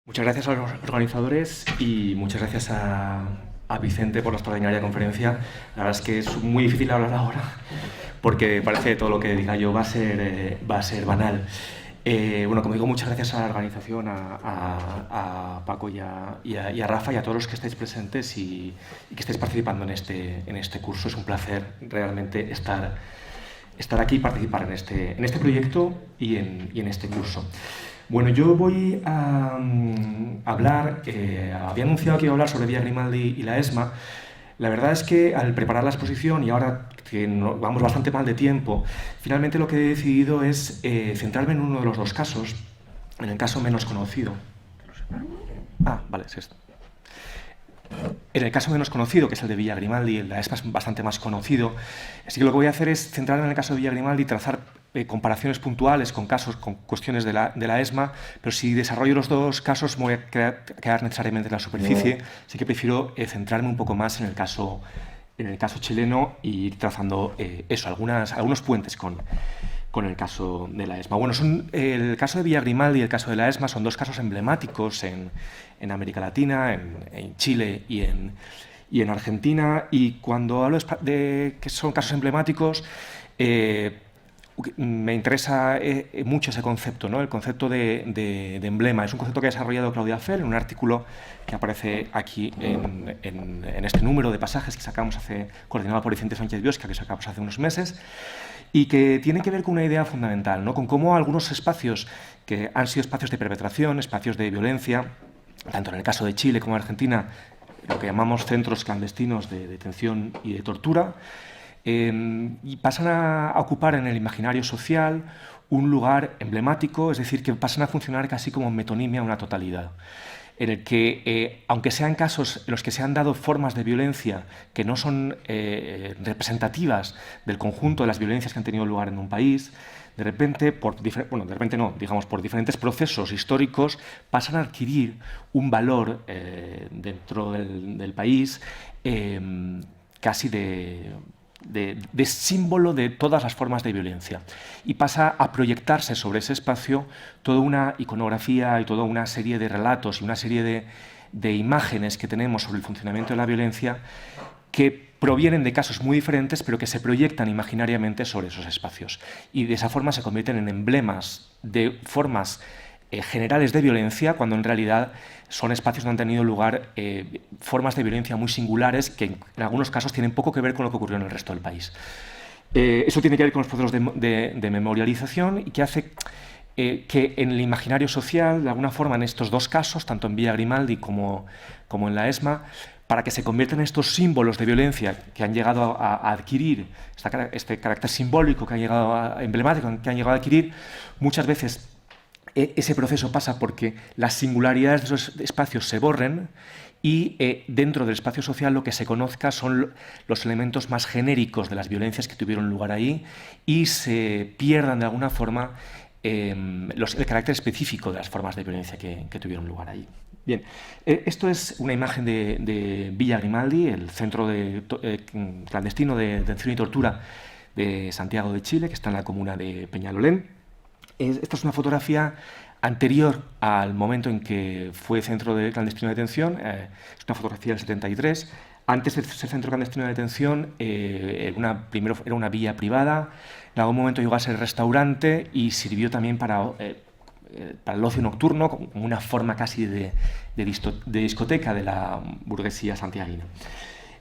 Muchas gracias a los organizadores y muchas gracias a Vicente por la extraordinaria conferencia. La verdad es que es muy difícil hablar ahora porque parece que todo lo que diga yo va a ser banal. Bueno, como digo, muchas gracias a la organización, a Paco y a Rafa y a todos los que estáis presentes y que estáis participando en este curso. Es un placer realmente estar aquí y participar en este proyecto y en este curso. Bueno, yo voy a hablar, había anunciado que iba a hablar sobre Villa Grimaldi y la ESMA. La verdad es que al preparar la exposición y ahora que vamos bastante mal de tiempo, finalmente lo que he decidido es centrarme en uno de los dos casos, en el caso menos conocido. Vale, es esto. En el caso menos conocido, que es el de Villa Grimaldi, la ESMA es bastante más conocido. Así que lo que voy a hacer es centrarme en el caso de Villa Grimaldi y trazar comparaciones puntuales con casos, con cuestiones de la ESMA, pero si desarrollo los dos casos me voy a quedar necesariamente en la superficie, así que prefiero centrarme un poco más en el caso chileno y ir trazando algunos puentes con el caso de la ESMA. Bueno, el caso de Villa Grimaldi y el caso de la ESMA son dos casos emblemáticos en América Latina, en Chile y en Argentina, y cuando hablo de que son casos emblemáticos, me interesa mucho ese concepto, ¿no? El concepto de emblema. Es un concepto que ha desarrollado Claudia Fell en un artículo que aparece aquí en este número de pasajes que sacamos coordinado por Vicente Sánchez Biosca, que sacamos hace unos meses, y que tiene que ver con una idea fundamental, ¿no? Con cómo algunos espacios que han sido espacios de perpetración, espacios de violencia, tanto en el caso de Chile como en Argentina, lo que llamamos centros clandestinos de detención y de tortura, y pasan a ocupar en el imaginario social un lugar emblemático, es decir, que pasan a funcionar casi como metonimia a una totalidad, en el que, aunque sean casos en los que se han dado formas de violencia que no son representativas del conjunto de las violencias que han tenido lugar en un país, de repente, por diferentes procesos históricos, pasan a adquirir un valor dentro del país casi de símbolo de todas las formas de violencia, y pasa a proyectarse sobre ese espacio toda una iconografía y toda una serie de relatos y una serie de imágenes que tenemos sobre el funcionamiento de la violencia que provienen de casos muy diferentes, pero que se proyectan imaginariamente sobre esos espacios, y de esa forma se convierten en emblemas de formas generales de violencia, cuando en realidad son espacios donde han tenido lugar formas de violencia muy singulares que en algunos casos tienen poco que ver con lo que ocurrió en el resto del país. Eso tiene que ver con los procesos de memorialización y que hace que en el imaginario social, de alguna forma, en estos dos casos, tanto en Villa Grimaldi como en la ESMA, para que se conviertan en estos símbolos de violencia que han llegado a adquirir, este carácter simbólico emblemático que han llegado a adquirir, muchas veces ese proceso pasa porque las singularidades de esos espacios se borren y dentro del espacio social lo que se conozca son los elementos más genéricos de las violencias que tuvieron lugar ahí y se pierdan de alguna forma el carácter específico de las formas de violencia que tuvieron lugar ahí. Bien, esto es una imagen de Villa Grimaldi, el centro clandestino de detención y tortura de Santiago de Chile, que está en la comuna de Peñalolén. Esta es una fotografía anterior al momento en que fue centro clandestino de detención, es una fotografía del 73. Antes de ser centro clandestino de detención, primero era una villa privada, en algún momento llegó a ser restaurante y sirvió también para el ocio nocturno, como una forma casi de discoteca de la burguesía santiaguina.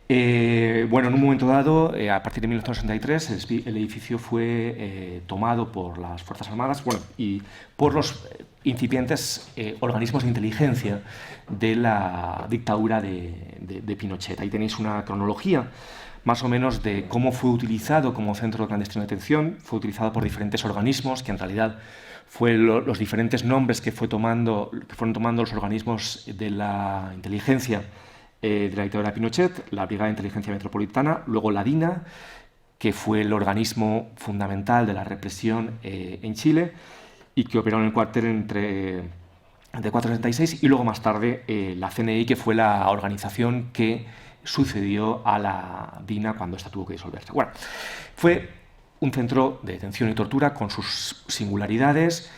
Bueno, en un momento dado, a partir de 1963, el edificio fue tomado por las Fuerzas Armadas y por los incipientes organismos de inteligencia de la dictadura de Pinochet. Ahí tenéis una cronología más o menos de cómo fue utilizado como centro clandestino de detención. Fue utilizado por diferentes organismos, que en realidad fueron los diferentes nombres que fueron tomando los organismos de la inteligencia de la dictadura de Pinochet, la Brigada de Inteligencia Metropolitana, luego la DINA, que fue el organismo fundamental de la represión en Chile y que operó en el cuartel entre 4 y 66, y luego más tarde la CNI, que fue la organización que sucedió a la DINA cuando esta tuvo que disolverse. Bueno, fue un centro de detención y tortura con sus singularidades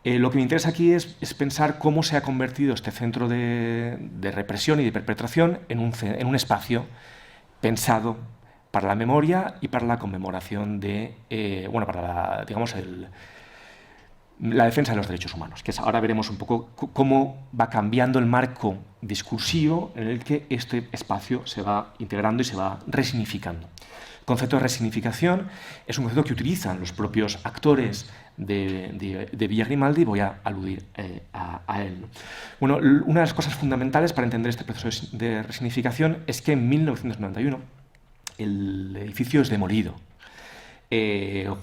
Lo que me interesa aquí es pensar cómo se ha convertido este centro de represión y de perpetración en un espacio pensado para la memoria y para la conmemoración de, para la defensa de los derechos humanos, que ahora veremos un poco cómo va cambiando el marco discursivo en el que este espacio se va integrando y se va resignificando. El concepto de resignificación es un concepto que utilizan los propios actores de Villa Grimaldi, voy a aludir a él. Bueno, una de las cosas fundamentales para entender este proceso de resignificación es que en 1991 el edificio es demolido.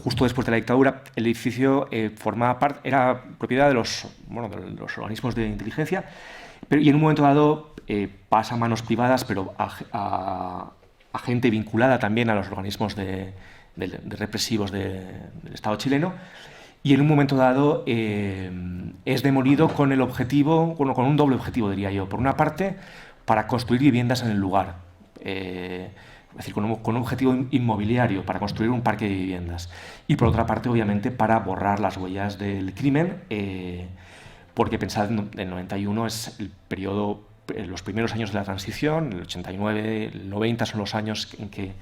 Justo después de la dictadura, el edificio era propiedad de los organismos de inteligencia, y en un momento dado pasa a manos privadas, pero a gente vinculada también a los organismos de represivos del Estado chileno, y en un momento dado es demolido con con un doble objetivo, diría yo. Por una parte, para construir viviendas en el lugar. Es decir, con un objetivo inmobiliario, para construir un parque de viviendas. Y por otra parte, obviamente, para borrar las huellas del crimen, porque pensad, el 91 es el periodo, los primeros años de la transición, el 89, el 90 son los años en que,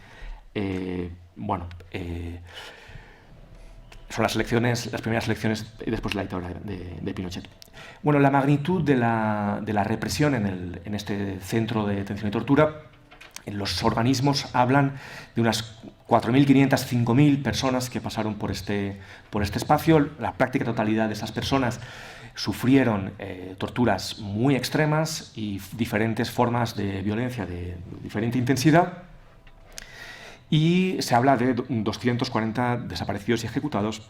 son las primeras elecciones después de la dictadura de Pinochet. Bueno, la magnitud de la represión en este centro de detención y tortura, los organismos hablan de unas 4.500, 5.000 personas que pasaron por este espacio. La práctica totalidad de esas personas sufrieron torturas muy extremas y diferentes formas de violencia de diferente intensidad. Y se habla de 240 desaparecidos y ejecutados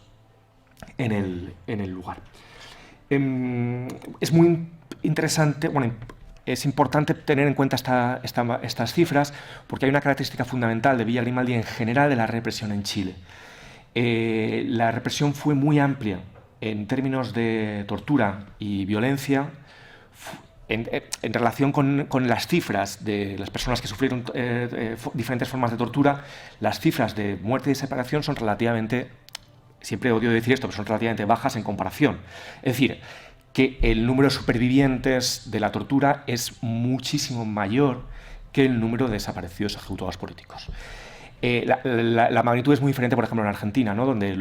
en el lugar. Es muy interesante, es importante tener en cuenta estas cifras porque hay una característica fundamental de Villa Grimaldi en general de la represión en Chile. La represión fue muy amplia en términos de tortura y violencia. En relación con las cifras de las personas que sufrieron diferentes formas de tortura, las cifras de muerte y desaparición son relativamente, siempre odio decir esto, pero son relativamente bajas en comparación. Es decir, que el número de supervivientes de la tortura es muchísimo mayor que el número de desaparecidos ejecutados políticos. La magnitud es muy diferente, por ejemplo, en Argentina, ¿no? Donde,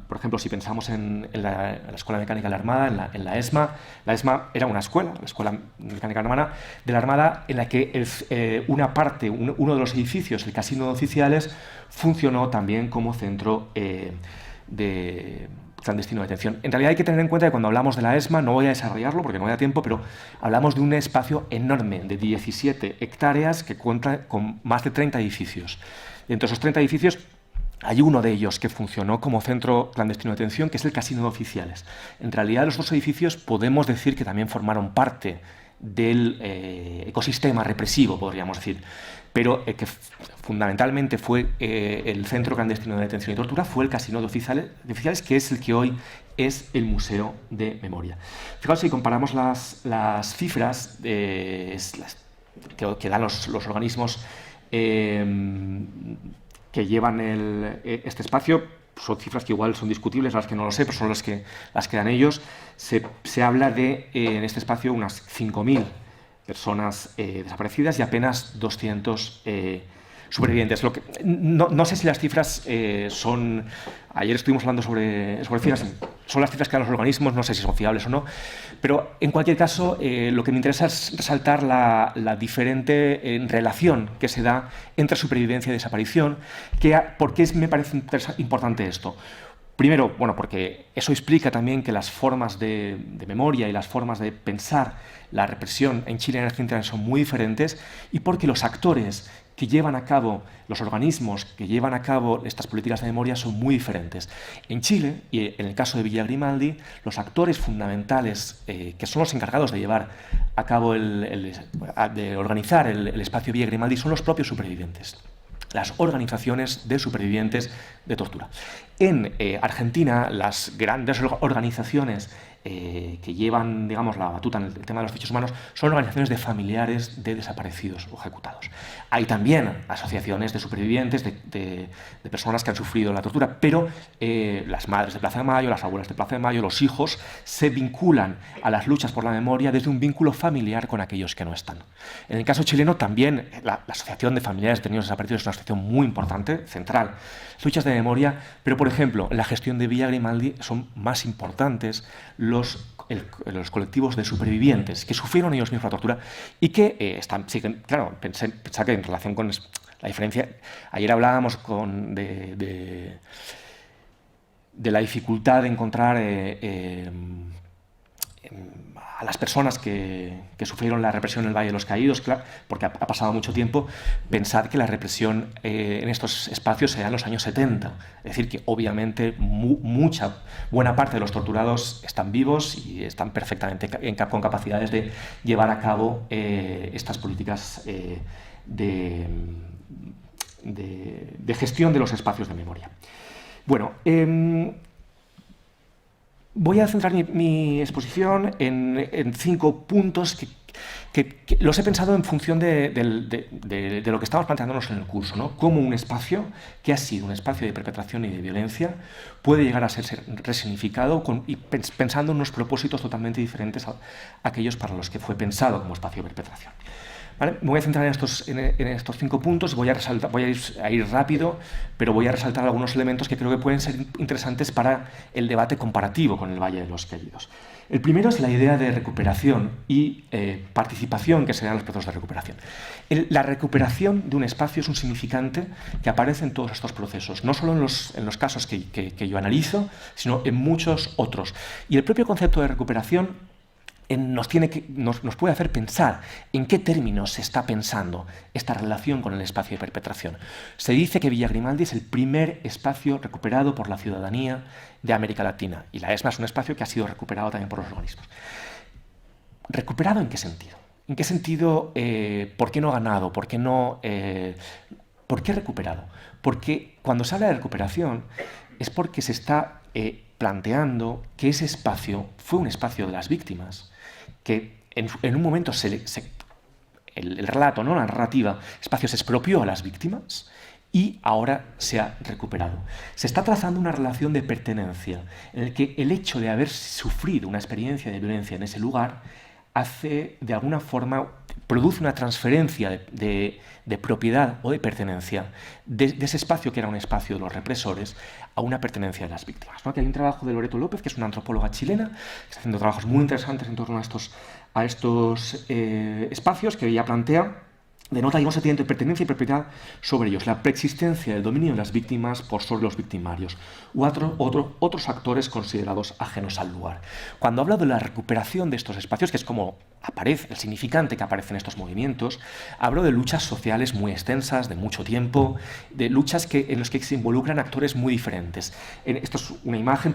por ejemplo, si pensamos en la Escuela Mecánica de la Armada, en la ESMA era una escuela, la Escuela Mecánica de la Armada, en la que uno de los edificios, el Casino de Oficiales, funcionó también como centro de clandestino de detención. En realidad hay que tener en cuenta que cuando hablamos de la ESMA, no voy a desarrollarlo porque no me da tiempo, pero hablamos de un espacio enorme de 17 hectáreas que cuenta con más de 30 edificios. Y entre esos 30 edificios hay uno de ellos que funcionó como centro clandestino de detención, que es el Casino de Oficiales. En realidad los dos edificios podemos decir que también formaron parte del ecosistema represivo, podríamos decir, pero que fundamentalmente fue el centro clandestino de detención y tortura, fue el Casino de Oficiales, que es el que hoy es el Museo de Memoria. Fijaos, si comparamos las cifras que dan los organismos que llevan este espacio, son cifras que igual son discutibles, las que no lo sé, pero son las que dan ellos. Se habla de, en este espacio, unas 5.000 personas desaparecidas y apenas 200 supervivientes. No sé si las cifras son... Ayer estuvimos hablando sobre cifras, son las cifras que dan los organismos, no sé si son fiables o no, pero en cualquier caso lo que me interesa es resaltar la diferente relación que se da entre supervivencia y desaparición. ¿Por qué me parece importante esto? Primero, porque eso explica también que las formas de memoria y las formas de pensar la represión en Chile y en Argentina son muy diferentes, y porque los actores que llevan a cabo, los organismos que llevan a cabo estas políticas de memoria son muy diferentes. En Chile, y en el caso de Villa Grimaldi, los actores fundamentales que son los encargados de llevar a cabo, de organizar el espacio Villa Grimaldi, son los propios supervivientes, las organizaciones de supervivientes de tortura. En Argentina, las grandes organizaciones que llevan, digamos, la batuta en el tema de los derechos humanos son organizaciones de familiares de desaparecidos o ejecutados. Hay también asociaciones de supervivientes, de personas que han sufrido la tortura, pero las madres de Plaza de Mayo, las abuelas de Plaza de Mayo, los hijos, se vinculan a las luchas por la memoria desde un vínculo familiar con aquellos que no están. En el caso chileno también la Asociación de Familiares de Detenidos Desaparecidos es una asociación muy importante, central, luchas de memoria, pero por ejemplo, en la gestión de Villa Grimaldi son más importantes los colectivos de supervivientes que sufrieron ellos mismos la tortura y que siguen, claro, pensé que en relación con la diferencia, ayer hablábamos de la dificultad de encontrar a las personas que sufrieron la represión en el Valle de los Caídos, claro, porque ha pasado mucho tiempo. Pensad que la represión en estos espacios se da en los años 70, es decir, que obviamente buena parte de los torturados están vivos y están perfectamente con capacidades de llevar a cabo estas políticas de gestión de los espacios de memoria. Bueno, voy a centrar mi exposición en 5 puntos que los he pensado en función de lo que estamos planteándonos en el curso, ¿no? Cómo un espacio que ha sido un espacio de perpetración y de violencia puede llegar a ser resignificado y pensando en unos propósitos totalmente diferentes a aquellos para los que fue pensado como espacio de perpetración. ¿Vale? Me voy a centrar en estos 5 puntos, voy a ir rápido, pero voy a resaltar algunos elementos que creo que pueden ser interesantes para el debate comparativo con el Valle de los Caídos. El primero es la idea de recuperación y participación que se da en los procesos de recuperación. La recuperación de un espacio es un significante que aparece en todos estos procesos, no solo en los casos que yo analizo, sino en muchos otros. Y el propio concepto de recuperación nos puede hacer pensar en qué términos se está pensando esta relación con el espacio de perpetración. Se dice que Villa Grimaldi es el primer espacio recuperado por la ciudadanía de América Latina, y la ESMA es un espacio que ha sido recuperado también por los organismos. ¿Recuperado en qué sentido? ¿En qué sentido? ¿Por qué no ganado? ¿Por qué no? ¿Por qué recuperado? Porque cuando se habla de recuperación es porque se está planteando que ese espacio fue un espacio de las víctimas, que en un momento el relato, ¿no? La narrativa, espacio se expropió a las víctimas y ahora se ha recuperado. Se está trazando una relación de pertenencia en el que el hecho de haber sufrido una experiencia de violencia en ese lugar hace, de alguna forma, produce una transferencia de propiedad o de pertenencia de ese espacio que era un espacio de los represores a una pertenencia de las víctimas, ¿no? Aquí hay un trabajo de Loreto López, que es una antropóloga chilena, que está haciendo trabajos muy interesantes en torno a estos espacios que ella plantea. Denota un sentimiento de pertenencia y propiedad sobre ellos, la preexistencia del dominio de las víctimas por sobre los victimarios u otros actores considerados ajenos al lugar. Cuando hablo de la recuperación de estos espacios, que es como aparece el significante que aparece en estos movimientos, hablo de luchas sociales muy extensas, de mucho tiempo, de luchas en las que se involucran actores muy diferentes. Esto es una imagen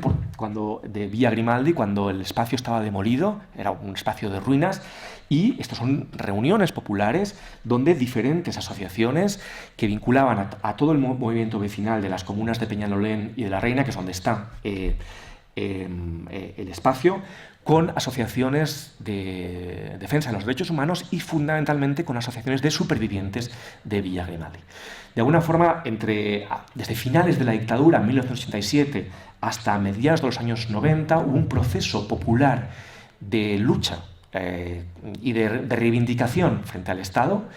de Villa Grimaldi, cuando el espacio estaba demolido, era un espacio de ruinas, y estas son reuniones populares donde diferentes asociaciones que vinculaban a todo el movimiento vecinal de las comunas de Peñalolén y de La Reina, que es donde está el espacio, con asociaciones de defensa de los derechos humanos y fundamentalmente con asociaciones de supervivientes de Villa Grimaldi. De alguna forma, desde finales de la dictadura, en 1987, hasta mediados de los años 90, hubo un proceso popular de lucha y de reivindicación frente al Estado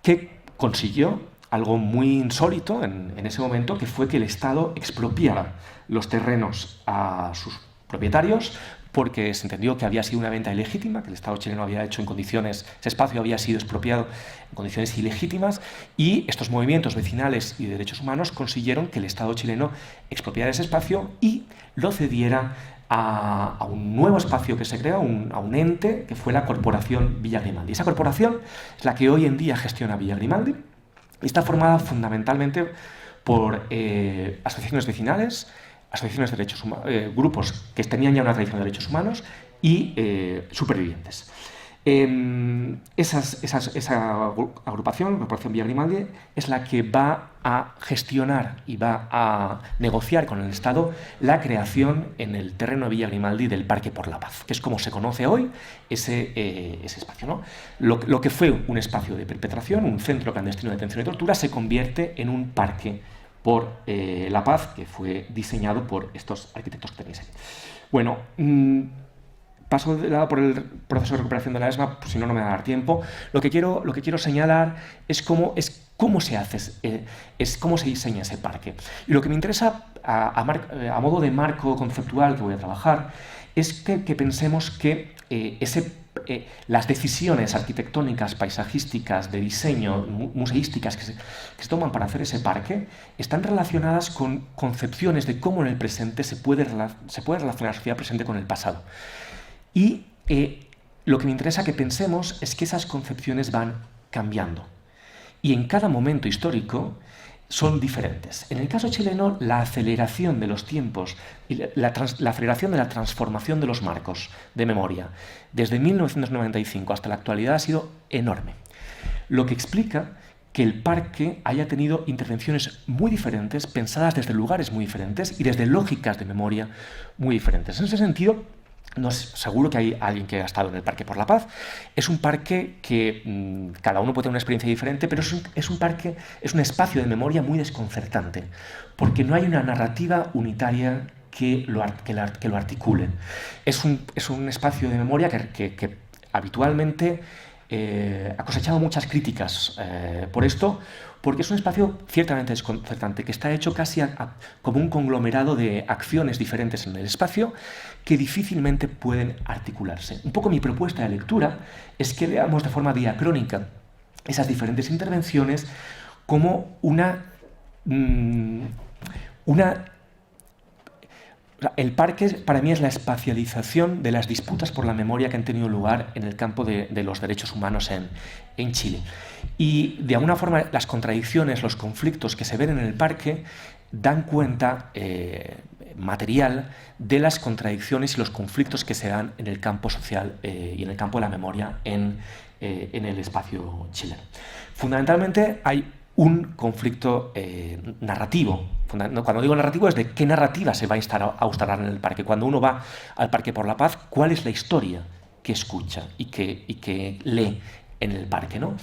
que consiguió algo muy insólito en ese momento, que fue que el Estado expropiara los terrenos a sus propietarios, porque se entendió que había sido una venta ilegítima, que el Estado chileno había hecho en condiciones, ese espacio había sido expropiado en condiciones ilegítimas, y estos movimientos vecinales y de derechos humanos consiguieron que el Estado chileno expropiara ese espacio y lo cediera a un nuevo espacio que se crea, a un ente que fue la Corporación Villa Grimaldi. Esa corporación es la que hoy en día gestiona Villa Grimaldi y está formada fundamentalmente por asociaciones vecinales, asociaciones de derechos humanos, grupos que tenían ya una tradición de derechos humanos y supervivientes. Esa agrupación, la Corporación Villa Grimaldi, es la que va a gestionar y va a negociar con el Estado la creación en el terreno de Villa Grimaldi del Parque por la Paz, que es como se conoce hoy ese espacio, ¿no? Lo que fue un espacio de perpetración, un centro clandestino de detención y tortura, se convierte en un parque por la paz, que fue diseñado por estos arquitectos que tenéis ahí. Bueno, paso de lado por el proceso de recuperación de la ESMA, pues si no, no me va a dar tiempo. Lo que quiero señalar es cómo se hace, cómo se diseña ese parque. Y lo que me interesa, a modo de marco conceptual que voy a trabajar, es que pensemos que las decisiones arquitectónicas, paisajísticas, de diseño, museísticas que se toman para hacer ese parque están relacionadas con concepciones de cómo en el presente se puede relacionar la sociedad presente con el pasado. Y lo que me interesa que pensemos es que esas concepciones van cambiando. Y en cada momento histórico son diferentes. En el caso chileno, la aceleración de los tiempos y la aceleración de la transformación de los marcos de memoria desde 1995 hasta la actualidad ha sido enorme. Lo que explica que el parque haya tenido intervenciones muy diferentes, pensadas desde lugares muy diferentes y desde lógicas de memoria muy diferentes. En ese sentido, seguro que hay alguien que ha estado en el Parque por la Paz. Es un parque que cada uno puede tener una experiencia diferente, pero es un espacio de memoria muy desconcertante, porque no hay una narrativa unitaria que lo articule. Es un espacio de memoria que habitualmente ha cosechado muchas críticas por esto, porque es un espacio ciertamente desconcertante, que está hecho casi como un conglomerado de acciones diferentes en el espacio que difícilmente pueden articularse. Un poco mi propuesta de lectura es que veamos de forma diacrónica esas diferentes intervenciones como el parque para mí es la espacialización de las disputas por la memoria que han tenido lugar en el campo de los derechos humanos en Chile. Y de alguna forma las contradicciones, los conflictos que se ven en el parque dan cuenta material de las contradicciones y los conflictos que se dan en el campo social y en el campo de la memoria en el espacio chileno. Fundamentalmente hay un conflicto narrativo. Cuando digo narrativo es de qué narrativa se va a instalar en el parque. Cuando uno va al Parque por la Paz, ¿cuál es la historia que escucha y que lee en el parque, ¿no?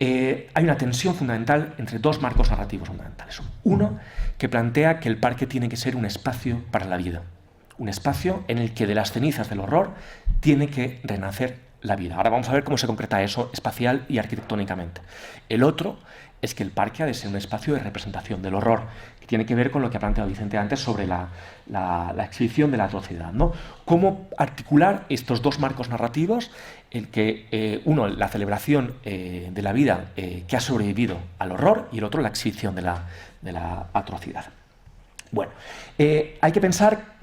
Hay una tensión fundamental entre dos marcos narrativos fundamentales. Uno, que plantea que el parque tiene que ser un espacio para la vida, un espacio en el que de las cenizas del horror tiene que renacer la vida. Ahora vamos a ver cómo se concreta eso espacial y arquitectónicamente. El otro es que el parque ha de ser un espacio de representación del horror, que tiene que ver con lo que ha planteado Vicente antes sobre la exhibición de la atrocidad, ¿no? Cómo articular estos dos marcos narrativos, el que uno, la celebración de la vida que ha sobrevivido al horror, y el otro, la exhibición de la atrocidad. Bueno, hay que pensar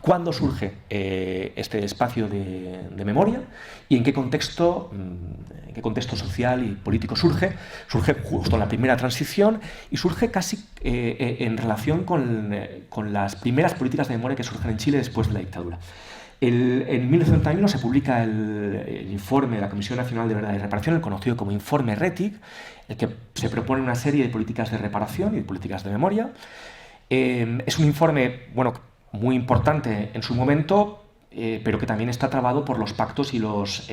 cuándo surge este espacio de memoria y en qué contexto social y político surge. Surge justo en la primera transición y surge casi en relación con las primeras políticas de memoria que surgen en Chile después de la dictadura. En 1991 se publica el informe de la Comisión Nacional de Verdad y Reparación, el conocido como Informe RETIC, en el que se propone una serie de políticas de reparación y de políticas de memoria. Es un informe, bueno, muy importante en su momento, pero que también está trabado por los pactos y los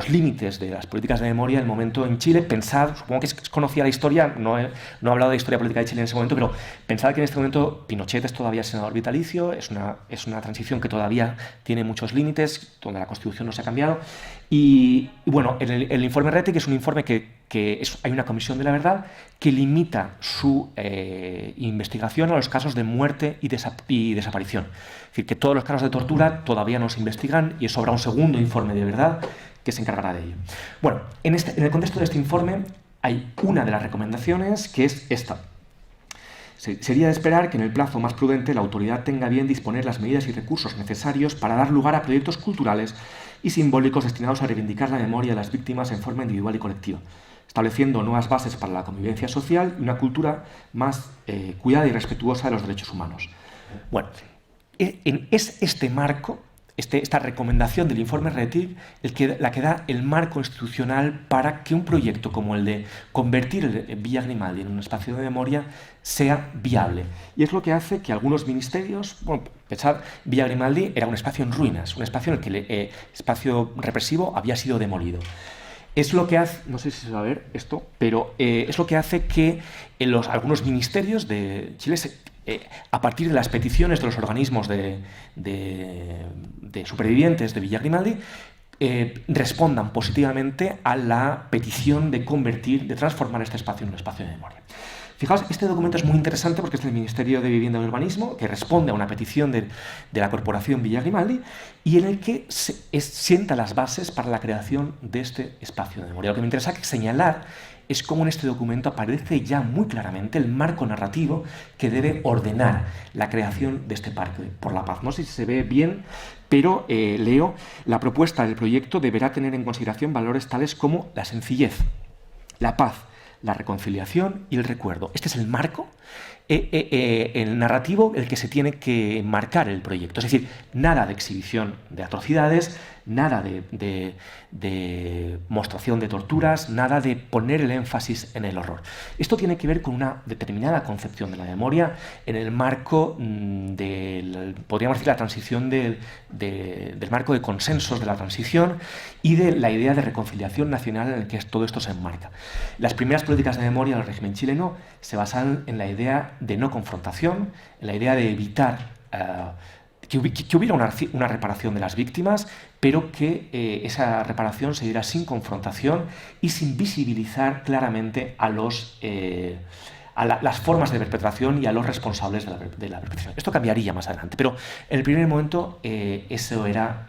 límites de las políticas de memoria en el momento en Chile. Pensad, supongo que conocía la historia, no he hablado de historia política de Chile en ese momento, pero pensad que en este momento Pinochet es todavía senador vitalicio, es una transición que todavía tiene muchos límites, donde la Constitución no se ha cambiado. Y bueno, el informe RETIC es un informe hay una comisión de la verdad que limita su investigación a los casos de muerte y desaparición. Es decir, que todos los casos de tortura todavía no se investigan y eso habrá un segundo informe de verdad que se encargará de ello. Bueno, en el contexto de este informe hay una de las recomendaciones que es esta. Sería de esperar que en el plazo más prudente la autoridad tenga bien disponer las medidas y recursos necesarios para dar lugar a proyectos culturales y simbólicos destinados a reivindicar la memoria de las víctimas en forma individual y colectiva, estableciendo nuevas bases para la convivencia social y una cultura más cuidada y respetuosa de los derechos humanos. Bueno, es este marco esta recomendación del informe RETIC la que da el marco institucional para que un proyecto como el de convertir Villa Grimaldi en un espacio de memoria sea viable. Y es lo que hace que algunos ministerios, bueno, pensad, Villa Grimaldi era un espacio en ruinas, un espacio en el que el espacio represivo había sido demolido. Es lo que hace, no sé si se va a ver esto, pero es lo que hace que algunos ministerios de Chile a partir de las peticiones de los organismos de supervivientes de Villa Grimaldi, respondan positivamente a la petición de transformar este espacio en un espacio de memoria. Fijaos, este documento es muy interesante porque es del Ministerio de Vivienda y Urbanismo, que responde a una petición de la Corporación Villa Grimaldi y en el que sienta las bases para la creación de este espacio de memoria. Lo que me interesa señalar es cómo en este documento aparece ya muy claramente el marco narrativo que debe ordenar la creación de este Parque por la Paz. No sé si se ve bien, pero leo: la propuesta del proyecto deberá tener en consideración valores tales como la sencillez, la paz, la reconciliación y el recuerdo. Este es el marco, el narrativo, el que se tiene que marcar el proyecto. Es decir, nada de exhibición de atrocidades, nada de mostración de torturas, nada de poner el énfasis en el horror. Esto tiene que ver con una determinada concepción de la memoria en el marco podríamos decir, la transición del marco de consensos de la transición y de la idea de reconciliación nacional en el que todo esto se enmarca. Las primeras políticas de memoria del régimen chileno se basan en la idea de no confrontación, en la idea de evitar que hubiera una reparación de las víctimas, pero que esa reparación se diera sin confrontación y sin visibilizar claramente a las formas de perpetración y a los responsables de la perpetración. Esto cambiaría más adelante, pero en el primer momento eso era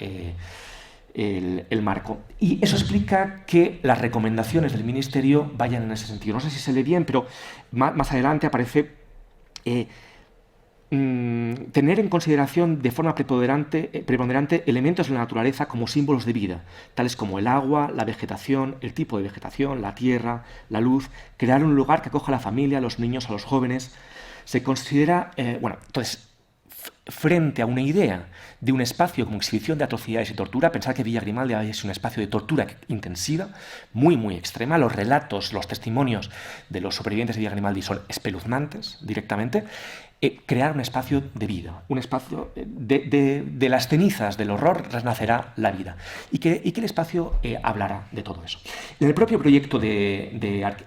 el marco. Y eso explica que las recomendaciones del Ministerio vayan en ese sentido. No sé si se lee bien, pero más adelante aparece tener en consideración de forma preponderante elementos de la naturaleza como símbolos de vida, tales como el agua, la vegetación, el tipo de vegetación, la tierra, la luz, crear un lugar que acoja a la familia, a los niños, a los jóvenes. Se considera, entonces, frente a una idea de un espacio como exhibición de atrocidades y tortura, pensar que Villa Grimaldi es un espacio de tortura intensiva, muy, muy extrema. Los relatos, los testimonios de los supervivientes de Villa Grimaldi son espeluznantes directamente. Crear un espacio de vida, un espacio de las cenizas del horror renacerá la vida, y que el espacio hablará de todo eso. En el propio proyecto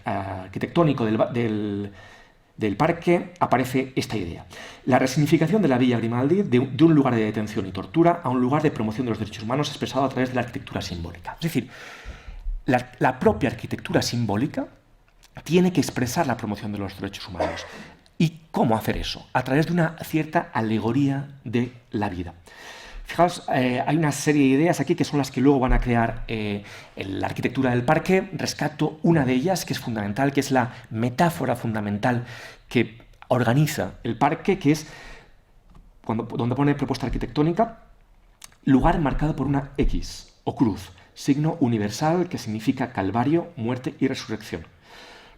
arquitectónico del parque aparece esta idea: la resignificación de la Villa Grimaldi de un lugar de detención y tortura a un lugar de promoción de los derechos humanos expresado a través de la arquitectura simbólica. Es decir, la propia arquitectura simbólica tiene que expresar la promoción de los derechos humanos. ¿Y cómo hacer eso? A través de una cierta alegoría de la vida. Fijaos, hay una serie de ideas aquí que son las que luego van a crear la arquitectura del parque. Rescato una de ellas que es fundamental, que es la metáfora fundamental que organiza el parque, que es donde pone propuesta arquitectónica: lugar marcado por una X o cruz, signo universal que significa calvario, muerte y resurrección.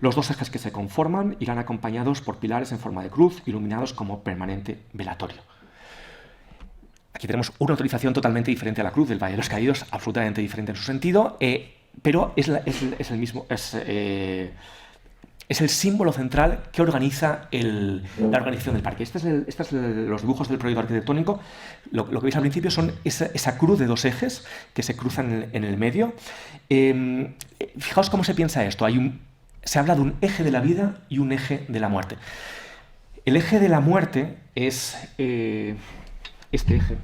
Los dos ejes que se conforman irán acompañados por pilares en forma de cruz, iluminados como permanente velatorio. Aquí tenemos una utilización totalmente diferente a la cruz del Valle de los Caídos, absolutamente diferente en su sentido, pero es el mismo, es el símbolo central que organiza la organización del parque. Estos son los dibujos del proyecto arquitectónico. Lo que veis al principio son esa cruz de dos ejes que se cruzan en el medio. Fijaos cómo se piensa esto. Se habla de un eje de la vida y un eje de la muerte. El eje de la muerte es este eje.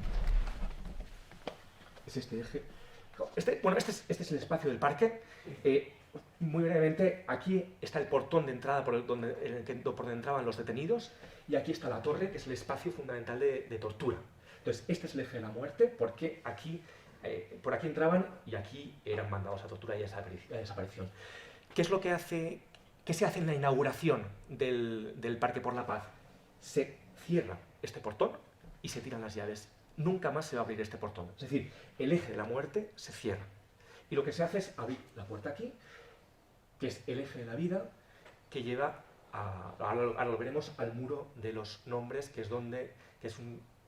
Es este eje. Este es el espacio del parque. Muy brevemente, aquí está el portón de entrada por donde entraban los detenidos, y aquí está la torre, que es el espacio fundamental de tortura. Entonces, este es el eje de la muerte, porque por aquí entraban y aquí eran mandados a tortura y a desaparición. ¿Qué es lo que hace? ¿Qué se hace en la inauguración del Parque por la Paz? Se cierra este portón y se tiran las llaves. Nunca más se va a abrir este portón. Es decir, el eje de la muerte se cierra. Y lo que se hace es abrir la puerta aquí, que es el eje de la vida, que lleva, ahora lo veremos, al muro de los nombres, que es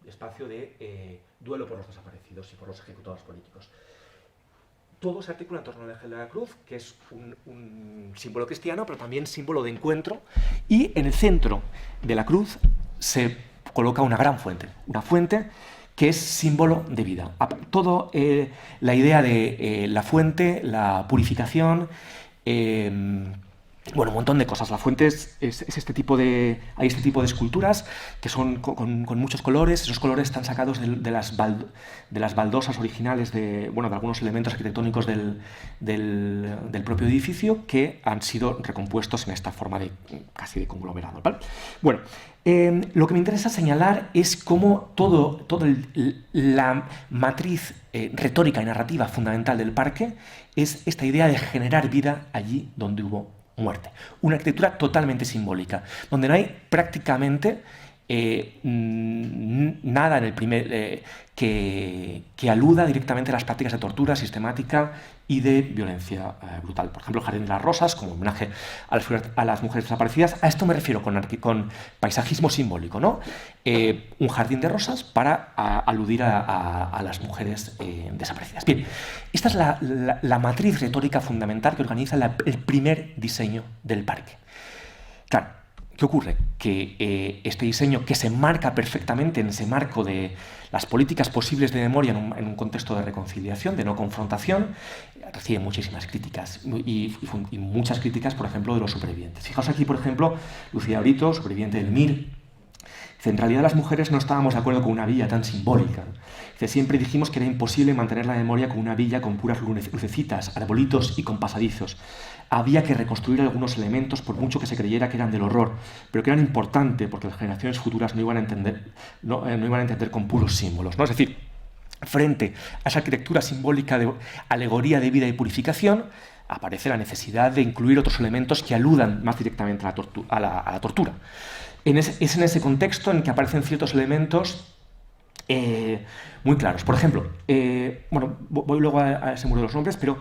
espacio de duelo por los desaparecidos y por los ejecutados políticos. Todo se articula en torno al eje de la cruz, que es un símbolo cristiano, pero también símbolo de encuentro, y en el centro de la cruz se coloca una gran fuente, una fuente que es símbolo de vida. Todo la idea de la fuente, la purificación, bueno, un montón de cosas. La fuente es este tipo de... Hay este tipo de esculturas que son con muchos colores. Esos colores están sacados de las baldosas originales de algunos elementos arquitectónicos del propio edificio, que han sido recompuestos en esta forma casi de conglomerado, ¿vale? Bueno, lo que me interesa señalar es cómo la matriz retórica y narrativa fundamental del parque es esta idea de generar vida allí donde hubo muerte. Una arquitectura totalmente simbólica, donde no hay prácticamente nada en el primer que aluda directamente a las prácticas de tortura sistemática y de violencia brutal. Por ejemplo, el Jardín de las Rosas, como homenaje a las mujeres desaparecidas. A esto me refiero con paisajismo simbólico, ¿no? Un jardín de rosas para aludir a las mujeres desaparecidas. Bien, esta es la matriz retórica fundamental que organiza el primer diseño del parque. Claro, ¿qué ocurre? Que este diseño, que se enmarca perfectamente en ese marco de las políticas posibles de memoria en un contexto de reconciliación, de no confrontación, recibe muchísimas críticas y muchas críticas, por ejemplo, de los supervivientes. Fijaos aquí, por ejemplo, Lucía Brito, superviviente del MIR, dice: en realidad las mujeres no estábamos de acuerdo con una villa tan simbólica. Dice: siempre dijimos que era imposible mantener la memoria con una villa con puras lucecitas, arbolitos y con pasadizos. Había que reconstruir algunos elementos, por mucho que se creyera que eran del horror, pero que eran importantes porque las generaciones futuras no iban a entender con puros símbolos, ¿no? Es decir, frente a esa arquitectura simbólica de alegoría de vida y purificación, aparece la necesidad de incluir otros elementos que aludan más directamente a la tortura. Es en ese contexto en que aparecen ciertos elementos muy claros. Por ejemplo, bueno, voy luego a ese muro de los nombres, pero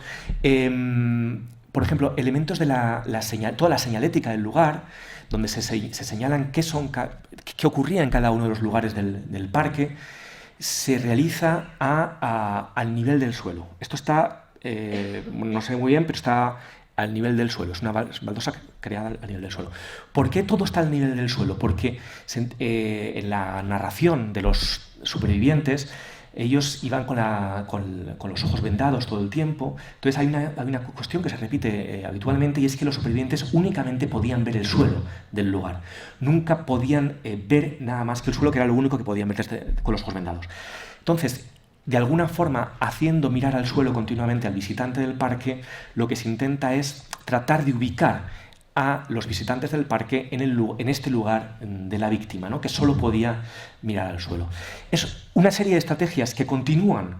por ejemplo, elementos de toda la señalética del lugar, donde se señalan qué ocurría en cada uno de los lugares del parque, se realiza al nivel del suelo. Esto está, no sé muy bien, pero está al nivel del suelo. Es una baldosa creada al nivel del suelo. ¿Por qué todo está al nivel del suelo? Porque en la narración de los supervivientes, ellos iban con los ojos vendados todo el tiempo. Entonces hay una cuestión que se repite habitualmente, y es que los supervivientes únicamente podían ver el suelo del lugar. Nunca podían ver nada más que el suelo, que era lo único que podían ver con los ojos vendados. Entonces, de alguna forma, haciendo mirar al suelo continuamente al visitante del parque, lo que se intenta es tratar de ubicar a los visitantes del parque en este lugar de la víctima, ¿no? Que solo podía mirar al suelo. Es una serie de estrategias que continúan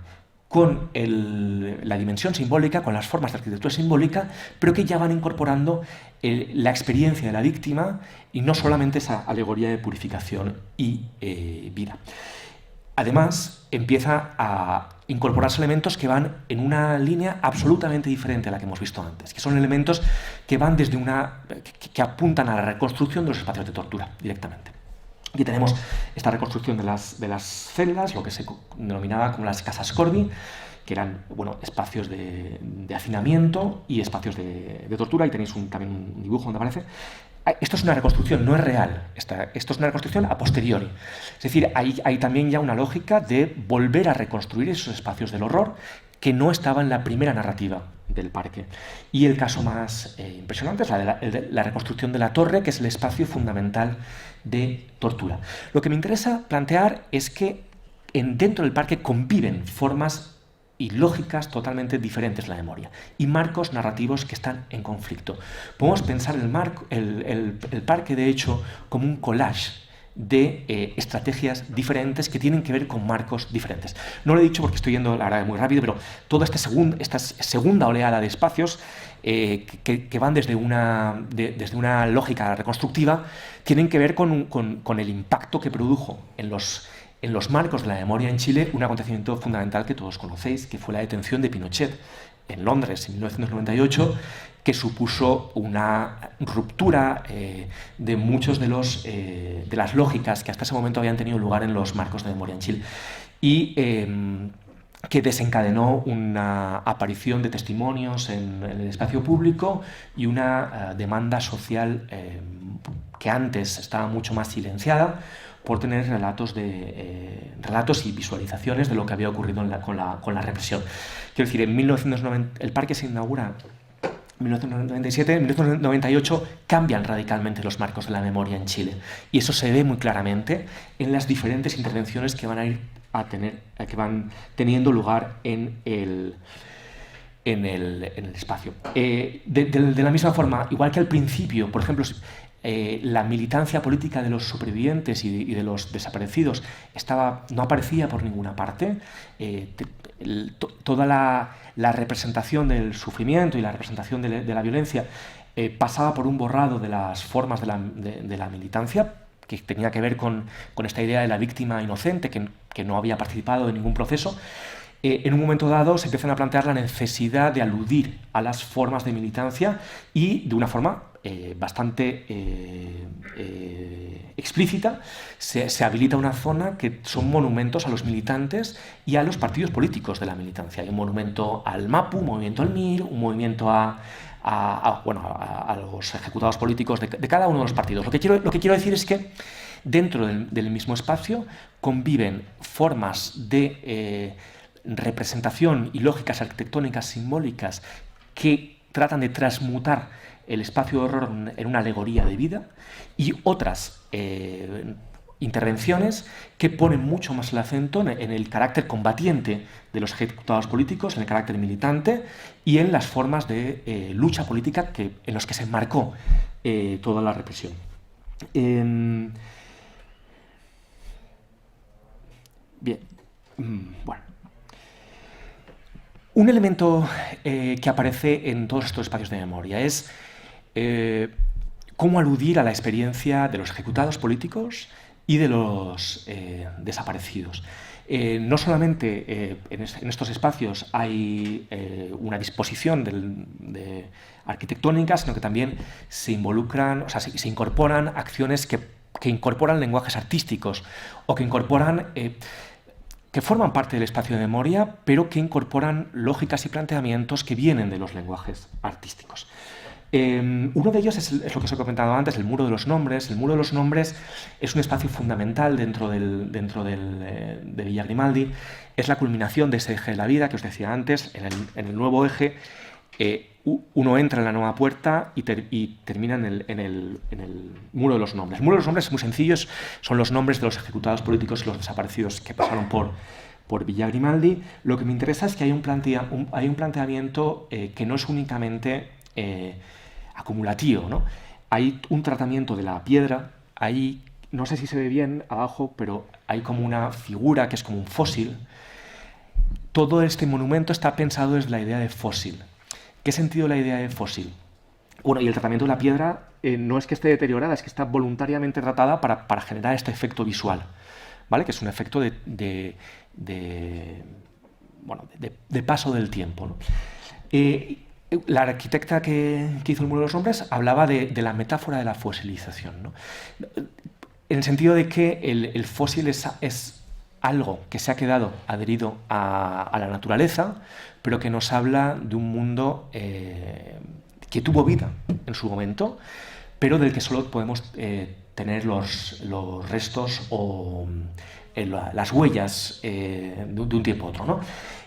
con la dimensión simbólica, con las formas de arquitectura simbólica, pero que ya van incorporando la experiencia de la víctima y no solamente esa alegoría de purificación y vida. Además, empieza a incorporarse elementos que van en una línea absolutamente diferente a la que hemos visto antes, que son elementos que van desde que apuntan a la reconstrucción de los espacios de tortura directamente. Aquí tenemos esta reconstrucción de las celdas, lo que se denominaba como las casas Corby, que eran espacios de hacinamiento y espacios de tortura. Ahí tenéis también un dibujo donde aparece. Esto es una reconstrucción, no es real. Esto es una reconstrucción a posteriori. Es decir, hay también ya una lógica de volver a reconstruir esos espacios del horror que no estaban en la primera narrativa del parque. Y el caso más impresionante es la reconstrucción de la torre, que es el espacio fundamental de tortura. Lo que me interesa plantear es que dentro del parque conviven formas y lógicas totalmente diferentes de la memoria, y marcos narrativos que están en conflicto. Podemos pensar el parque, de hecho, como un collage de estrategias diferentes que tienen que ver con marcos diferentes. No lo he dicho porque estoy yendo, la verdad, muy rápido, pero toda esta segunda oleada de espacios que van desde una lógica reconstructiva tienen que ver con el impacto que produjo en los marcos de la memoria en Chile un acontecimiento fundamental que todos conocéis, que fue la detención de Pinochet en Londres en 1998, que supuso una ruptura de muchos de las lógicas que hasta ese momento habían tenido lugar en los marcos de memoria en Chile, y que desencadenó una aparición de testimonios en el espacio público y una demanda social que antes estaba mucho más silenciada, por tener relatos y visualizaciones de lo que había ocurrido con la represión. Quiero decir, en 1990, el parque se inaugura en 1997, en 1998 cambian radicalmente los marcos de la memoria en Chile, y eso se ve muy claramente en las diferentes intervenciones que que van teniendo lugar en el espacio. De la misma forma, igual que al principio, por ejemplo, la militancia política de los supervivientes y de los desaparecidos no aparecía por ninguna parte. Toda la representación del sufrimiento y la representación de la violencia pasaba por un borrado de las formas de la militancia, que tenía que ver con esta idea de la víctima inocente que no había participado en ningún proceso. En un momento dado se empiezan a plantear la necesidad de aludir a las formas de militancia, y de una forma bastante explícita se habilita una zona que son monumentos a los militantes y a los partidos políticos de la militancia. Hay un monumento al MAPU, un movimiento al MIR, un movimiento a los ejecutados políticos de cada uno de los partidos. Lo que quiero decir es que dentro del mismo espacio conviven formas de representación y lógicas arquitectónicas simbólicas que tratan de transmutar el espacio de horror en una alegoría de vida, y otras intervenciones que ponen mucho más el acento en el carácter combatiente de los ejecutados políticos, en el carácter militante y en las formas de lucha política en los que se enmarcó toda la represión. Bien, bueno. Un elemento que aparece en todos estos espacios de memoria es cómo aludir a la experiencia de los ejecutados políticos y de los desaparecidos. No solamente en estos espacios hay una disposición arquitectónica, sino que también se incorporan acciones que incorporan lenguajes artísticos, o que incorporan que forman parte del espacio de memoria, pero que incorporan lógicas y planteamientos que vienen de los lenguajes artísticos. Uno de ellos es lo que os he comentado antes, el Muro de los Nombres. El Muro de los Nombres es un espacio fundamental dentro de Villa Grimaldi. Es la culminación de ese eje de la vida que os decía antes. En el nuevo eje, uno entra en la nueva puerta y termina en el Muro de los Nombres. El Muro de los Nombres es muy sencillo, son los nombres de los ejecutados políticos y los desaparecidos que pasaron por Villa Grimaldi. Lo que me interesa es que hay un planteamiento que no es únicamente acumulativo, ¿no? Hay un tratamiento de la piedra, no sé si se ve bien abajo, pero hay como una figura que es como un fósil. Todo este monumento está pensado desde la idea de fósil. ¿Qué sentido la idea de fósil? Bueno, y el tratamiento de la piedra no es que esté deteriorada, es que está voluntariamente tratada para generar este efecto visual, ¿vale? Que es un efecto de paso del tiempo, ¿no? La arquitecta que hizo el Muro de los Nombres hablaba de la metáfora de la fosilización, ¿no? En el sentido de que el fósil es algo que se ha quedado adherido a la naturaleza, pero que nos habla de un mundo que tuvo vida en su momento, pero del que solo podemos tener los restos o las huellas de un tiempo a otro, ¿no?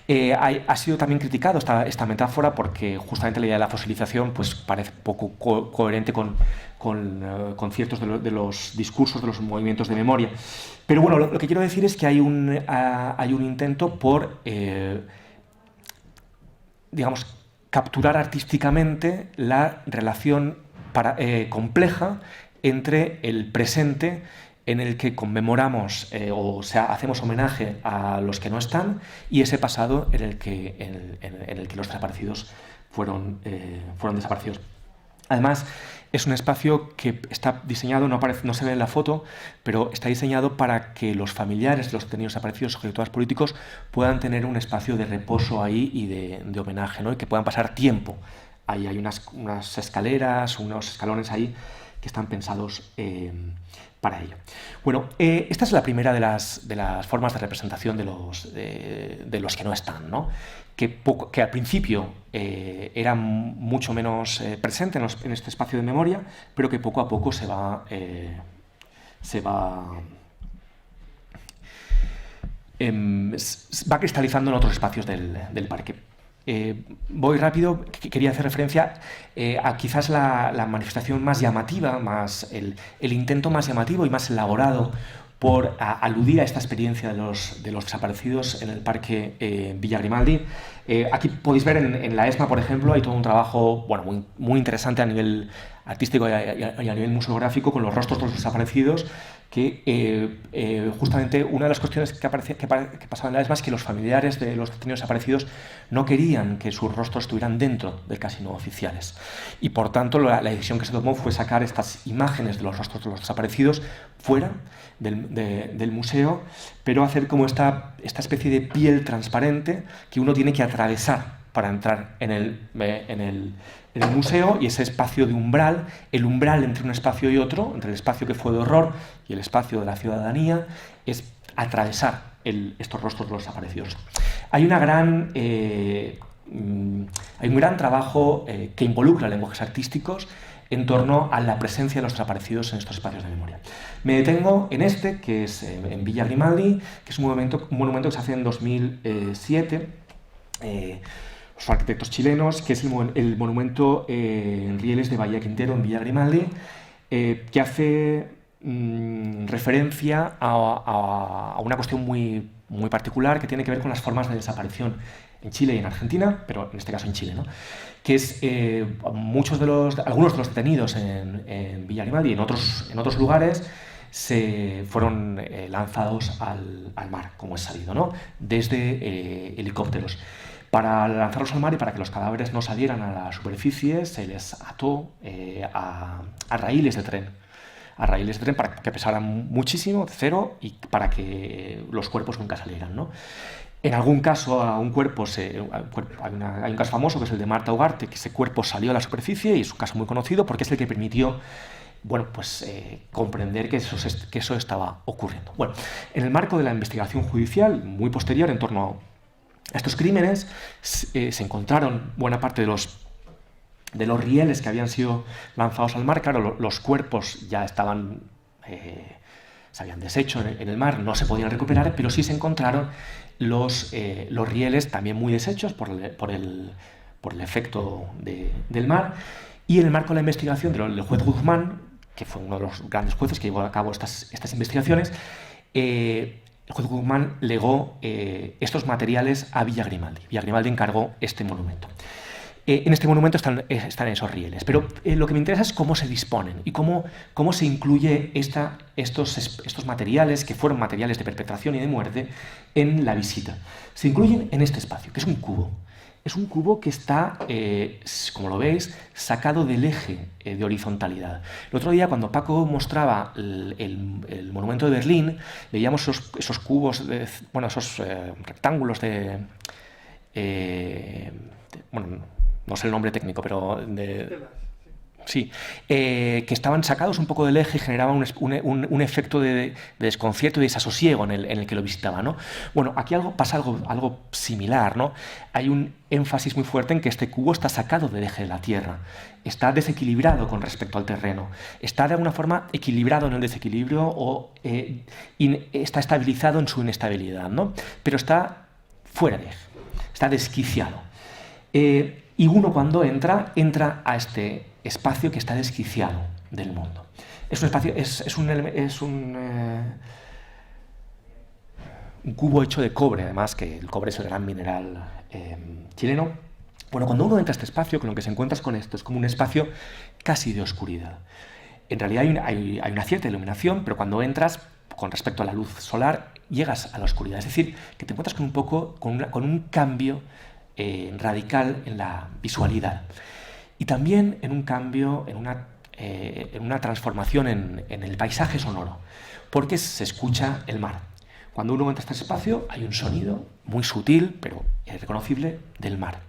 Ha sido también criticado esta metáfora porque justamente la idea de la fosilización pues, parece poco coherente con ciertos de los discursos de los movimientos de memoria. Pero bueno, lo que quiero decir es que hay un intento por, digamos, capturar artísticamente la relación compleja entre el presente, en el que conmemoramos hacemos homenaje a los que no están, y ese pasado en el que los desaparecidos fueron desaparecidos. Además, es un espacio que está diseñado, no se ve en la foto, pero está diseñado para que los familiares de los detenidos desaparecidos, ejecutados políticos, puedan tener un espacio de reposo ahí y de homenaje, ¿no? Y que puedan pasar tiempo. Ahí hay unas escaleras, unos escalones ahí que están pensados para ello. Bueno, esta es la primera de las formas de representación de los que no están, ¿no? Que al principio era mucho menos presente en este espacio de memoria, pero que poco a poco se va cristalizando en otros espacios del parque. Voy rápido, quería hacer referencia a quizás la manifestación más llamativa, el intento más llamativo y más elaborado por aludir a esta experiencia de los desaparecidos en el Parque Villa Grimaldi. Aquí podéis ver en la ESMA, por ejemplo, hay todo un trabajo muy interesante a nivel artístico y a nivel museográfico con los rostros de los desaparecidos, que justamente una de las cuestiones que pasaba en la ESMA es que los familiares de los detenidos desaparecidos no querían que sus rostros estuvieran dentro del casino oficiales. Y por tanto la decisión que se tomó fue sacar estas imágenes de los rostros de los desaparecidos fuera del museo, pero hacer como esta especie de piel transparente que uno tiene que atravesar para entrar en el museo, y ese espacio de umbral, el umbral entre un espacio y otro, entre el espacio que fue de horror y el espacio de la ciudadanía, es atravesar estos rostros de los desaparecidos. Hay un gran trabajo que involucra lenguajes artísticos en torno a la presencia de los desaparecidos en estos espacios de memoria. Me detengo en este, que es en Villa Grimaldi, que es un monumento que se hace en 2007, los arquitectos chilenos, que es el monumento en rieles de Bahía Quintero, en Villa Grimaldi, que hace referencia a una cuestión muy particular que tiene que ver con las formas de desaparición en Chile y en Argentina, pero en este caso en Chile, ¿no? Que es algunos de los detenidos en Villa Grimaldi y en otros lugares se fueron lanzados al mar, como es sabido, ¿no? Desde helicópteros. Para lanzarlos al mar y para que los cadáveres no salieran a la superficie, se les ató a raíles de tren. Para que pesaran muchísimo, cero, y para que los cuerpos nunca salieran, ¿no? En algún caso, hay un caso famoso, que es el de Marta Ugarte, que ese cuerpo salió a la superficie, y es un caso muy conocido porque es el que permitió comprender que eso estaba ocurriendo. Bueno, en el marco de la investigación judicial muy posterior en torno a estos crímenes, se encontraron buena parte de los rieles que habían sido lanzados al mar. Claro, los cuerpos ya estaban, se habían deshecho en el mar, no se podían recuperar, pero sí se encontraron los rieles también muy deshechos por el efecto del mar. Y en el marco de la investigación del juez Guzmán, que fue uno de los grandes jueces que llevó a cabo estas investigaciones, el juez Guzmán legó estos materiales a Villa Grimaldi. Villa Grimaldi encargó este monumento. En este monumento están esos rieles, pero lo que me interesa es cómo se disponen y cómo se incluye estos materiales, que fueron materiales de perpetración y de muerte, en la visita. Se incluyen en este espacio, que es un cubo. Es un cubo que está, como lo veis, sacado del eje de horizontalidad. El otro día, cuando Paco mostraba el monumento de Berlín, veíamos esos cubos, esos rectángulos no sé el nombre técnico, pero sí, que estaban sacados un poco del eje y generaban un efecto de desconcierto y desasosiego en el que lo visitaba, ¿no? Bueno, aquí pasa algo similar, ¿no? Hay un énfasis muy fuerte en que este cubo está sacado del eje de la Tierra, está desequilibrado con respecto al terreno, está de alguna forma equilibrado en el desequilibrio está estabilizado en su inestabilidad, ¿no? Pero está fuera de eje, está desquiciado. Y uno, cuando entra a este espacio que está desquiciado del mundo. Es un espacio, es un cubo hecho de cobre, además, que el cobre es el gran mineral chileno. Bueno, cuando uno entra a este espacio, con lo que se encuentra con esto, es como un espacio casi de oscuridad. En realidad hay una cierta iluminación, pero cuando entras, con respecto a la luz solar, llegas a la oscuridad. Es decir, que te encuentras con un cambio radical en la visualidad. y también en un cambio, en una transformación en el paisaje sonoro, porque se escucha el mar. Cuando uno entra a este espacio hay un sonido muy sutil, pero reconocible, del mar.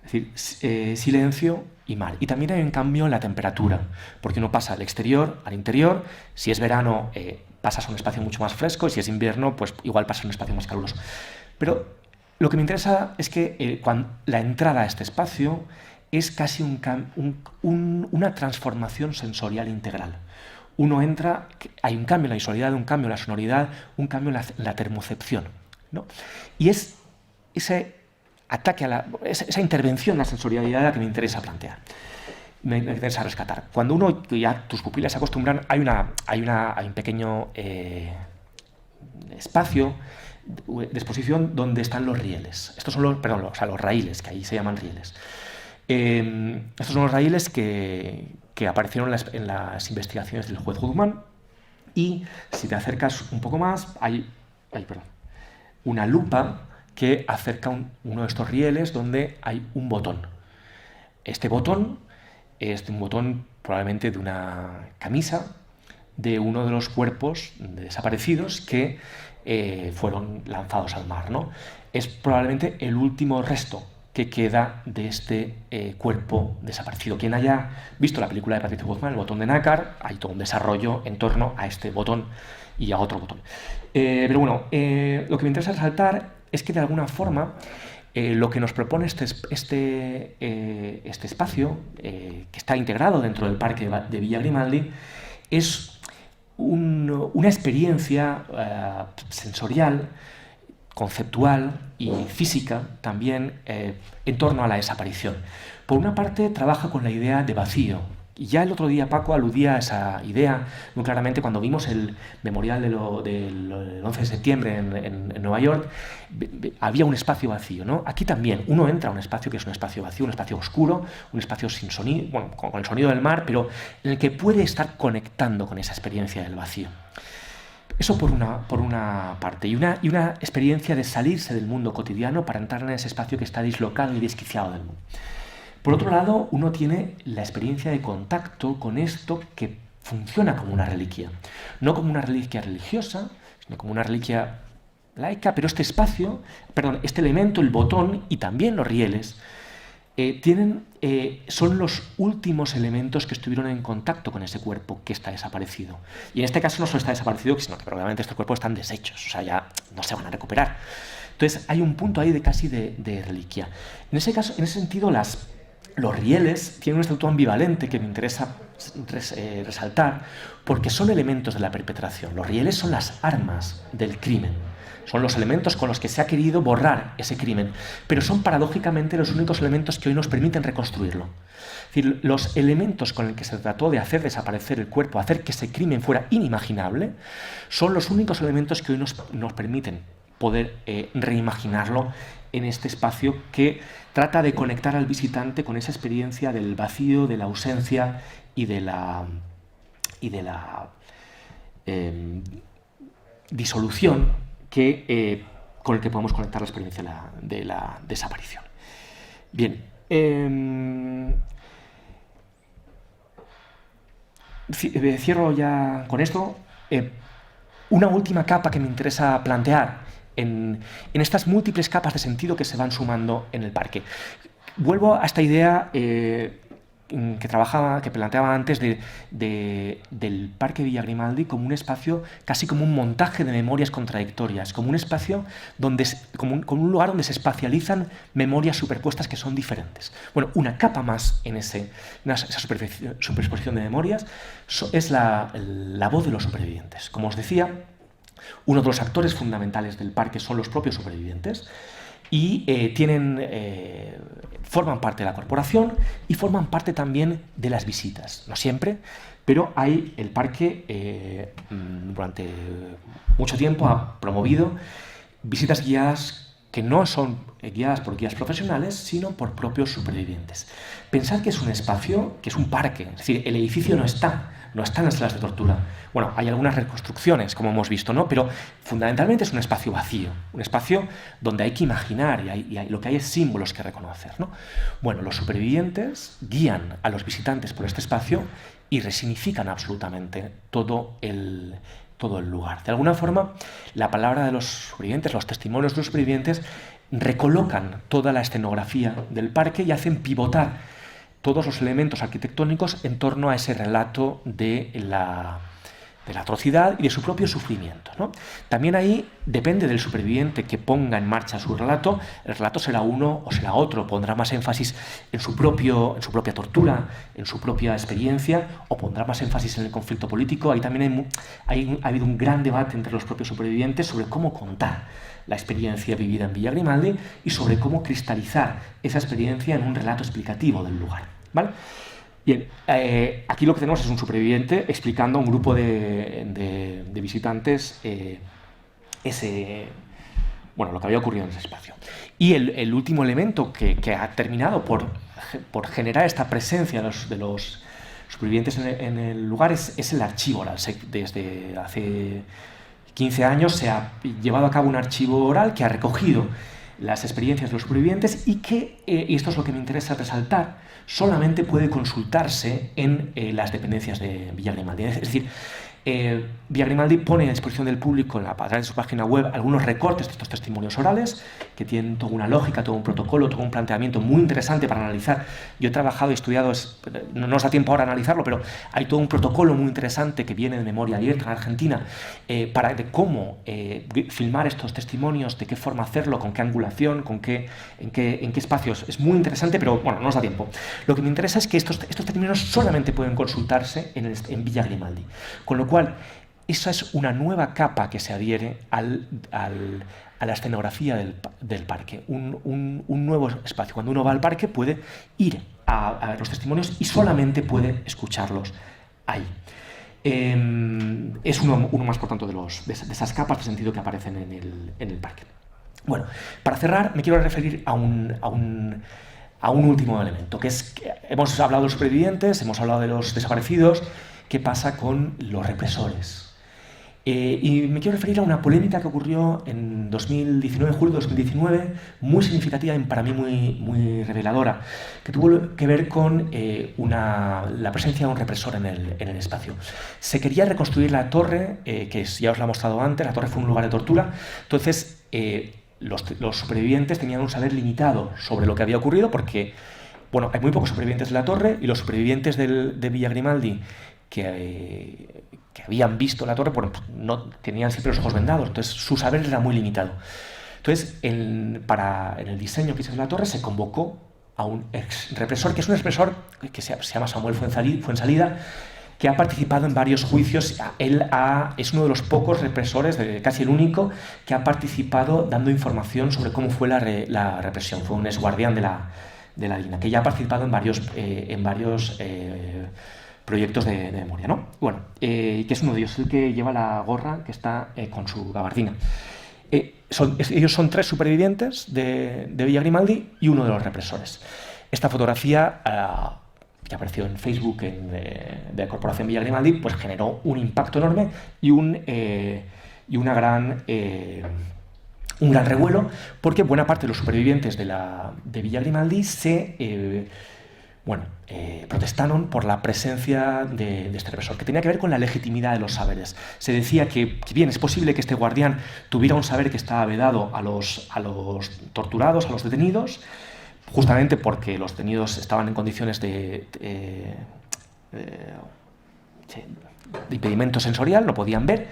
Es decir, silencio y mar. Y también hay un cambio en la temperatura, porque uno pasa del exterior al interior. Si es verano, pasas a un espacio mucho más fresco, y si es invierno, pues igual pasas a un espacio más caluroso. Pero lo que me interesa es que la entrada a este espacio es casi una transformación sensorial integral. Uno entra, hay un cambio en la visualidad, un cambio en la sonoridad, un cambio en la termocepción, ¿no? Y es ese ataque esa intervención en la sensorialidad la que me interesa plantear, me interesa rescatar. Cuando uno, ya tus pupilas se acostumbran, hay un pequeño espacio de exposición donde están los rieles. Estos son los raíles, que ahí se llaman rieles. Estos son los raíles que aparecieron en las investigaciones del juez Guzmán, y si te acercas un poco más, hay una lupa que acerca uno de estos rieles donde hay un botón. Este botón es un botón probablemente de una camisa de uno de los cuerpos desaparecidos que fueron lanzados al mar, ¿no? Es probablemente el último resto que queda de este cuerpo desaparecido. Quien haya visto la película de Patricio Guzmán, El botón de nácar, hay todo un desarrollo en torno a este botón y a otro botón. Pero bueno, lo que me interesa resaltar es que de alguna forma lo que nos propone este espacio, que está integrado dentro del parque de Villa Grimaldi, es una experiencia sensorial, conceptual y física también en torno a la desaparición. Por una parte, trabaja con la idea de vacío. Y ya el otro día Paco aludía a esa idea muy claramente cuando vimos el memorial del 11 de septiembre en Nueva York. Había un espacio vacío, ¿no? Aquí también uno entra a un espacio que es un espacio vacío, un espacio oscuro, un espacio sin sonido, bueno, con el sonido del mar, pero en el que puede estar conectando con esa experiencia del vacío. Eso por una parte, y una experiencia de salirse del mundo cotidiano para entrar en ese espacio que está dislocado y desquiciado del mundo. Por otro lado, uno tiene la experiencia de contacto con esto que funciona como una reliquia. No como una reliquia religiosa, sino como una reliquia laica, pero este elemento, el botón y también los rieles, son los últimos elementos que estuvieron en contacto con ese cuerpo que está desaparecido. Y en este caso no solo está desaparecido, sino que probablemente estos cuerpos están deshechos, o sea, ya no se van a recuperar. Entonces hay un punto ahí casi de reliquia. En ese sentido, los rieles tienen un estatuto ambivalente que me interesa resaltar, porque son elementos de la perpetración. Los rieles son las armas del crimen. Son los elementos con los que se ha querido borrar ese crimen, pero son paradójicamente los únicos elementos que hoy nos permiten reconstruirlo. Es decir, los elementos con los que se trató de hacer desaparecer el cuerpo, hacer que ese crimen fuera inimaginable, son los únicos elementos que hoy nos permiten poder reimaginarlo en este espacio que trata de conectar al visitante con esa experiencia del vacío, de la ausencia y de la disolución con el que podemos conectar la experiencia de la desaparición. Bien, cierro ya con esto. Una última capa que me interesa plantear en estas múltiples capas de sentido que se van sumando en el parque. Vuelvo a esta idea que planteaba antes del Parque Villa Grimaldi como un espacio, casi como un montaje de memorias contradictorias, como un espacio como un lugar donde se espacializan memorias superpuestas que son diferentes. Bueno, una capa más en esa superposición de memorias es la voz de los supervivientes. Como os decía, uno de los actores fundamentales del parque son los propios supervivientes, y forman parte de la corporación y forman parte también de las visitas. No siempre, pero el parque durante mucho tiempo ha promovido visitas guiadas que no son guiadas por guías profesionales, sino por propios supervivientes. Pensad que es un espacio, que es un parque, es decir, el edificio no está no están las salas de tortura. Bueno, hay algunas reconstrucciones, como hemos visto, ¿no? Pero fundamentalmente es un espacio vacío, un espacio donde hay que imaginar y lo que hay es símbolos que reconocer, ¿no? Bueno, los supervivientes guían a los visitantes por este espacio y resignifican absolutamente todo el lugar. De alguna forma, la palabra de los supervivientes, los testimonios de los supervivientes, recolocan toda la escenografía del parque y hacen pivotar todos los elementos arquitectónicos en torno a ese relato de la atrocidad y de su propio sufrimiento, ¿no? También ahí depende del superviviente que ponga en marcha su relato. El relato será uno o será otro, pondrá más énfasis en su propia tortura, en su propia experiencia, o pondrá más énfasis en el conflicto político. Ahí también ha habido un gran debate entre los propios supervivientes sobre cómo contar la experiencia vivida en Villa Grimaldi y sobre cómo cristalizar esa experiencia en un relato explicativo del lugar, ¿vale? Bien, aquí lo que tenemos es un superviviente explicando a un grupo de visitantes lo que había ocurrido en ese espacio. Y el último elemento que ha terminado por generar esta presencia de los supervivientes en el lugar es el archivo oral. Desde hace 15 años se ha llevado a cabo un archivo oral que ha recogido las experiencias de los supervivientes y que, y esto es lo que me interesa resaltar, solamente puede consultarse en las dependencias de Villa Grimaldi. Es decir, Villa Grimaldi pone a disposición del público a través de su página web algunos recortes de estos testimonios orales que tienen toda una lógica, todo un protocolo, todo un planteamiento muy interesante para analizar. Yo he trabajado y estudiado, no nos da tiempo ahora a analizarlo, pero hay todo un protocolo muy interesante que viene de Memoria Abierta en Argentina de cómo filmar estos testimonios, de qué forma hacerlo, con qué angulación, en qué espacios. Es muy interesante, pero bueno, no nos da tiempo. Lo que me interesa es que estos testimonios solamente pueden consultarse en Villa Grimaldi, con lo cual esa es una nueva capa que se adhiere a la escenografía del parque, un nuevo espacio. Cuando uno va al parque puede ir a ver los testimonios y solamente puede escucharlos ahí. Es uno más, por tanto, de esas capas de sentido que aparecen en el parque. Bueno, para cerrar me quiero referir a un último elemento, que es que hemos hablado de los supervivientes, hemos hablado de los desaparecidos. ¿Qué pasa con los represores? Y me quiero referir a una polémica que ocurrió en 2019, julio de 2019, muy significativa y para mí muy reveladora, que tuvo que ver con la presencia de un represor en el espacio. Se quería reconstruir la torre, que ya os la he mostrado antes. La torre fue un lugar de tortura. Entonces, los supervivientes tenían un saber limitado sobre lo que había ocurrido porque, bueno, hay muy pocos supervivientes de la torre y los supervivientes de Villa Grimaldi que habían visto la torre, bueno, no tenían siempre los ojos vendados, entonces su saber era muy limitado. Entonces, en el diseño que hizo de la torre se convocó a un ex represor, que es un represor que se llama Samuel Fuensalida, que ha participado en varios juicios. Él es uno de los pocos represores, casi el único, que ha participado dando información sobre cómo fue la represión. Fue un exguardián de la DINA, que ya ha participado en varios proyectos de memoria, ¿no? Bueno, que es uno de ellos, el que lleva la gorra que está con su gabardina. Ellos son 3 supervivientes de Villa Grimaldi y uno de los represores. Esta fotografía, que apareció en Facebook de la Corporación Villa Grimaldi, pues generó un impacto enorme y un gran revuelo, porque buena parte de los supervivientes de Villa Grimaldi protestaron por la presencia de este represor, que tenía que ver con la legitimidad de los saberes. Se decía que bien, es posible que este guardián tuviera un saber que estaba vedado a los torturados, a los detenidos, justamente porque los detenidos estaban en condiciones de impedimento sensorial, no podían ver,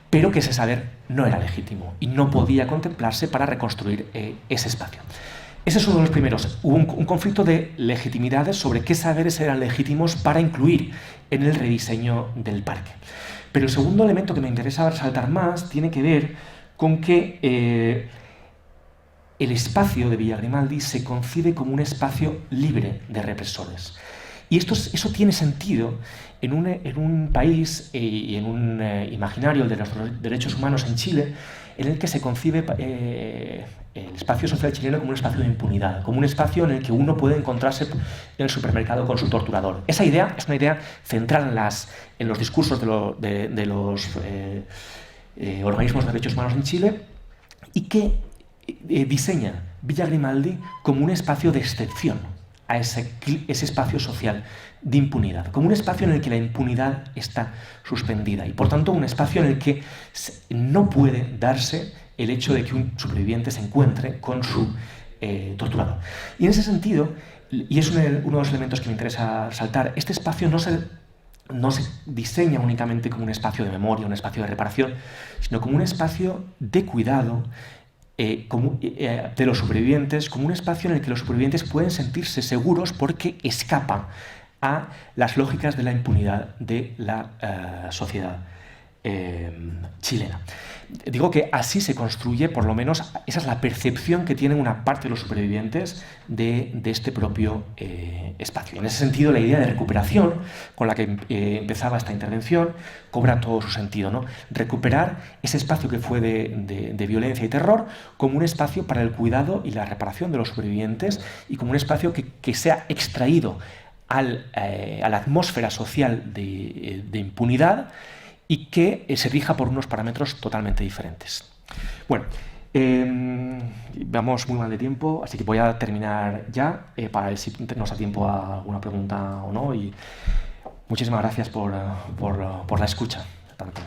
pero que ese saber no era legítimo y no podía contemplarse para reconstruir ese espacio. Ese es uno de los primeros. Hubo un conflicto de legitimidades sobre qué saberes eran legítimos para incluir en el rediseño del parque. Pero el segundo elemento que me interesa resaltar más tiene que ver con que el espacio de Villa Grimaldi se concibe como un espacio libre de represores. Y eso tiene sentido en un país y en un imaginario de los derechos humanos en Chile, en el que se concibe el espacio social chileno como un espacio de impunidad, como un espacio en el que uno puede encontrarse en el supermercado con su torturador. Esa idea es una idea central en los discursos de los organismos de derechos humanos en Chile, y que diseña Villa Grimaldi como un espacio de excepción a ese espacio social de impunidad, como un espacio en el que la impunidad está suspendida y, por tanto, un espacio en el que no puede darse el hecho de que un superviviente se encuentre con su torturador. Y en ese sentido, y es uno de los elementos que me interesa resaltar, este espacio no se diseña únicamente como un espacio de memoria, un espacio de reparación, sino como un espacio de cuidado de los supervivientes, como un espacio en el que los supervivientes pueden sentirse seguros porque escapan a las lógicas de la impunidad de la sociedad chilena. Digo que así se construye, por lo menos, esa es la percepción que tienen una parte de los supervivientes de este propio espacio. Y en ese sentido, la idea de recuperación, con la que empezaba esta intervención, cobra todo su sentido, ¿no? Recuperar ese espacio que fue de violencia y terror como un espacio para el cuidado y la reparación de los supervivientes, y como un espacio que sea extraído a la atmósfera social de impunidad, y que se rija por unos parámetros totalmente diferentes. Bueno, vamos muy mal de tiempo, así que voy a terminar ya, para ver si nos da tiempo a alguna pregunta o no. Y muchísimas gracias por la escucha. Hasta pronto.